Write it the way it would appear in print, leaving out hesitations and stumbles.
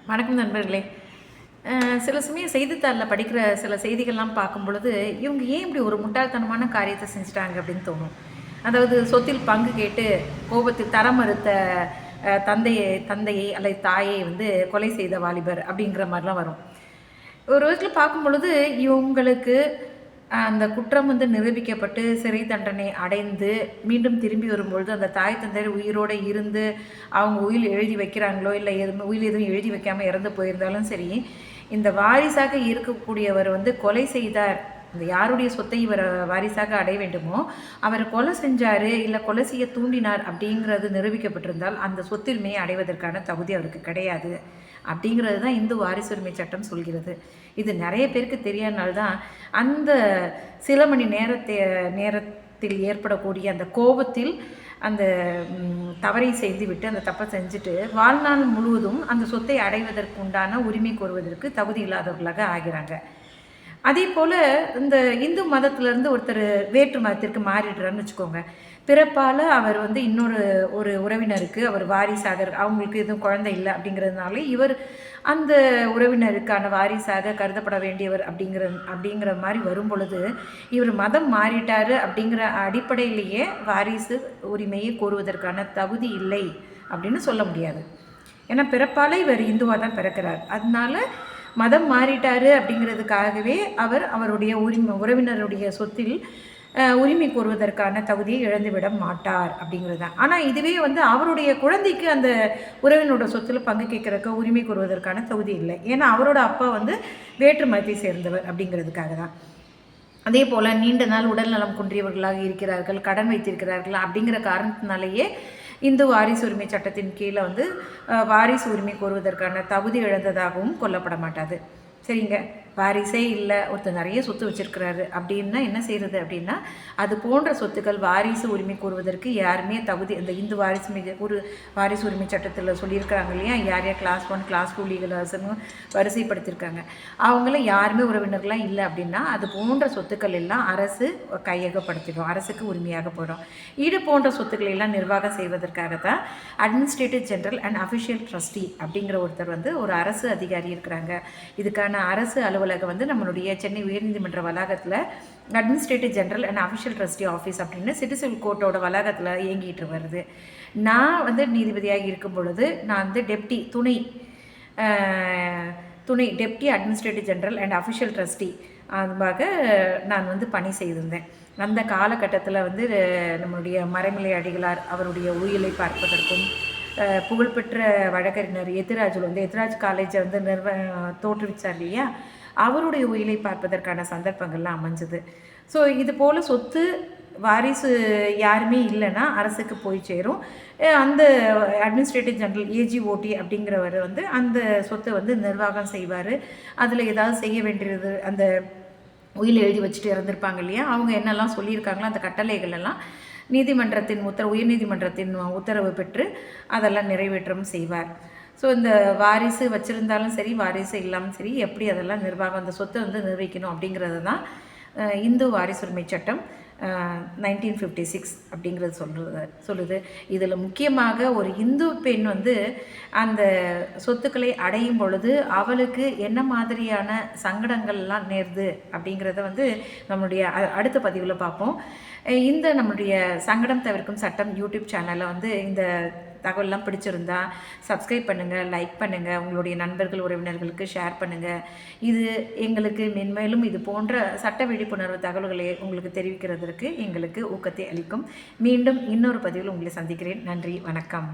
வணக்கம் நண்பர்களே. சில சமயம் செய்தித்தாளில் படிக்கிற சில செய்திகள்லாம் பார்க்கும் பொழுது, இவங்க ஏன் இப்படி ஒரு முட்டாள்தனமான காரியத்தை செஞ்சுட்டாங்க அப்படின்னு தோணும். அதாவது சொத்தில் பங்கு கேட்டு கோபத்தில் தரம் மறுத்த தந்தையை அல்லது தாயை கொலை செய்த வாலிபர் அப்படிங்கிற மாதிரிலாம் வரும். ஒரு விதத்தில் பார்க்கும் பொழுது இவங்களுக்கு அந்த குற்றம் நிரூபிக்கப்பட்டு சிறை தண்டனை அடைந்து மீண்டும் திரும்பி வரும்பொழுது அந்த தாய் தந்தையர் உயிரோடு இருந்து அவங்க உயில் எழுதி வைக்கிறாங்களோ இல்லை உயில் எதுவும் எழுதி வைக்காமல் இறந்து போயிருந்தாலும் சரி, இந்த வாரிசாக இருக்கக்கூடியவர் கொலை செய்தார், இந்த யாருடைய சொத்தை இவர் வாரிசாக அடைய வேண்டுமோ அவர் கொலை செஞ்சார் இல்லை கொலை செய்ய தூண்டினார் அப்படிங்கிறது நிரூபிக்கப்பட்டிருந்தால் அந்த சொத்துரிமையை அடைவதற்கான தகுதி அவருக்கு கிடையாது அப்படிங்கிறது தான் இந்து வாரிசுரிமை சட்டம் சொல்கிறது. இது நிறைய பேருக்கு தெரியாதனால்தான் அந்த சில மணி நேரத்தில் ஏற்படக்கூடிய அந்த கோபத்தில் அந்த தவறை செய்துவிட்டு அந்த தப்பை செஞ்சுட்டு வாழ்நாள் முழுவதும் அந்த சொத்தை அடைவதற்கு உண்டான உரிமை கோருவதற்கு தகுதி இல்லாதவர்களாக ஆகிறாங்க. அதே போல் இந்த இந்து மதத்திலேருந்து ஒருத்தர் வேற்று மதத்திற்கு மாறிடுறான்னு வச்சுக்கோங்க. பிறப்பால் அவர் இன்னொரு உறவினருக்கு அவர் வாரிசாக அவங்களுக்கு எதுவும் குழந்தை இல்லை அப்படிங்கிறதுனால இவர் அந்த உறவினருக்கான வாரிசாக கருதப்பட வேண்டியவர் அப்படிங்கிற மாதிரி வரும் பொழுது இவர் மதம் மாறிட்டார் அப்படிங்கிற அடிப்படையிலேயே வாரிசு உரிமையை கோருவதற்கான தகுதி இல்லை அப்படின்னு சொல்ல முடியாது. ஏன்னா பிறப்பால் இவர் இந்துவாக தான் பிறக்கிறார். அதனால மதம் மாறிட்டார் அப்படிங்கிறதுக்காகவே அவர் அவருடைய உறவினருடைய சொத்தில் உரிமை கோருவதற்கான தகுதியை இழந்துவிட மாட்டார் அப்படிங்கிறது தான். ஆனால் இதுவே அவருடைய குழந்தைக்கு அந்த உறவினரோட சொத்தில் பங்கு கேட்குறக்க உரிமை கோருவதற்கான தகுதி இல்லை. ஏன்னா அவரோட அப்பா வேற்று மதத்தை சேர்ந்தவர் அப்படிங்கிறதுக்காக தான். அதே போல் நீண்ட நாள் உடல்நலம் குன்றியவர்களாக இருக்கிறார்கள், கடன் வைத்திருக்கிறார்கள் அப்படிங்கிற காரணத்தினாலேயே இந்து வாரிசு உரிமை சட்டத்தின் கீழே வாரிசு உரிமை கோருவதற்கான தகுதி இழந்ததாகவும் கொல்லப்பட மாட்டாது. சரிங்க, வாரிசே இல்லை, ஒருத்தர் நிறைய சொத்து வச்சுருக்கிறாரு அப்படின்னா என்ன செய்கிறது அப்படின்னா, அது போன்ற சொத்துக்கள் வாரிசு உரிமை கூறுவதற்கு யாருமே தகுதி அந்த இந்து வாரிசு உரிமை சட்டத்தில் சொல்லியிருக்கிறாங்க இல்லையா, யார் யார் கிளாஸ் 1 கிளாஸ் 2 லீகல் ஆசனும் வரிசைப்படுத்தியிருக்காங்க. அவங்கள யாருமே உறவினர்களாக இல்லை அப்படின்னா அது போன்ற சொத்துக்கள் எல்லாம் அரசு கையகப்படுத்திடும், அரசுக்கு உரிமையாக போயிடும். இது போன்ற சொத்துக்களை எல்லாம் நிர்வாகம் செய்வதற்காகத்தான் administrative general and official trustee அப்படிங்கிற ஒருத்தர் ஒரு அரசு அதிகாரி இருக்கிறாங்க. இதுக்கான அரசு அலுவலகம் நம்மளுடைய சென்னை உயர்நீதிமன்ற வளாகத்தில் administrative general and official trustee office அப்படின்னு சிட்டிசன் கோர்ட்டோட வளாகத்தில் இயங்கிட்டு வருது. நான் நீதிபதியாக இருக்கும் பொழுது நான் டெப்டி துணை deputy administrative general and official trustee அதுவாக நான் பணி செய்திருந்தேன். அந்த காலகட்டத்தில் நம்மளுடைய மறைமலை அடிகளார் அவருடைய உயிலை பார்ப்பதற்கும் புகழ்பெற்ற வழக்கறிஞர் எத்திராஜ் காலேஜை தோற்றுவிச்சார் இல்லையா, அவருடைய உயிலை பார்ப்பதற்கான சந்தர்ப்பங்கள்லாம் அமைஞ்சது. ஸோ இது போல் சொத்து வாரிசு யாருமே இல்லைன்னா அரசுக்கு போய் சேரும். அந்த அட்மினிஸ்ட்ரேட்டிவ் ஜெனரல் ஏஜிஓடி அப்படிங்கிறவர் அந்த சொத்தை நிர்வாகம் செய்வார். அதில் ஏதாவது செய்ய வேண்டியது அந்த உயில் எழுதி வச்சுட்டு இறந்துருப்பாங்க இல்லையா, அவங்க என்னெல்லாம் சொல்லியிருக்காங்களோ அந்த கட்டளைகள் எல்லாம் நீதிமன்றத்தின் உயர்நீதிமன்றத்தின் உத்தரவு பெற்று அதெல்லாம் நிறைவேற்றவும் செய்வார். ஸோ இந்த வாரிசு வச்சுருந்தாலும் சரி வாரிசு இல்லாமல் சரி எப்படி அதெல்லாம் நிர்வாகம் அந்த சொத்தை நிர்வகிக்கணும் அப்படிங்கிறது தான் இந்து வாரிசுரிமை சட்டம் 1956 அப்படிங்கிறது சொல்லுது. இதில் முக்கியமாக ஒரு இந்து பெண் அந்த சொத்துக்களை அடையும் பொழுது அவளுக்கு என்ன மாதிரியான சங்கடங்கள்லாம் நேருது அப்படிங்கிறத நம்மளுடைய அடுத்த பதிவில் பார்ப்போம். இந்த நம்மளுடைய சங்கடம் தவிர்க்கும் சட்டம் யூடியூப் சேனலில் இந்த தகவல்லாம் பிடிச்சிருந்தா சப்ஸ்கிரைப் பண்ணுங்கள், லைக் பண்ணுங்கள், உங்களுடைய நண்பர்கள் உறவினர்களுக்கு ஷேர் பண்ணுங்கள். இது எங்களுக்கு மென்மேலும் இது போன்ற சட்ட விழிப்புணர்வு தகவல்களை உங்களுக்கு தெரிவிக்கிறதற்கு எங்களுக்கு ஊக்கத்தை அளிக்கும். மீண்டும் இன்னொரு பதிவில் உங்களை சந்திக்கிறேன். நன்றி, வணக்கம்.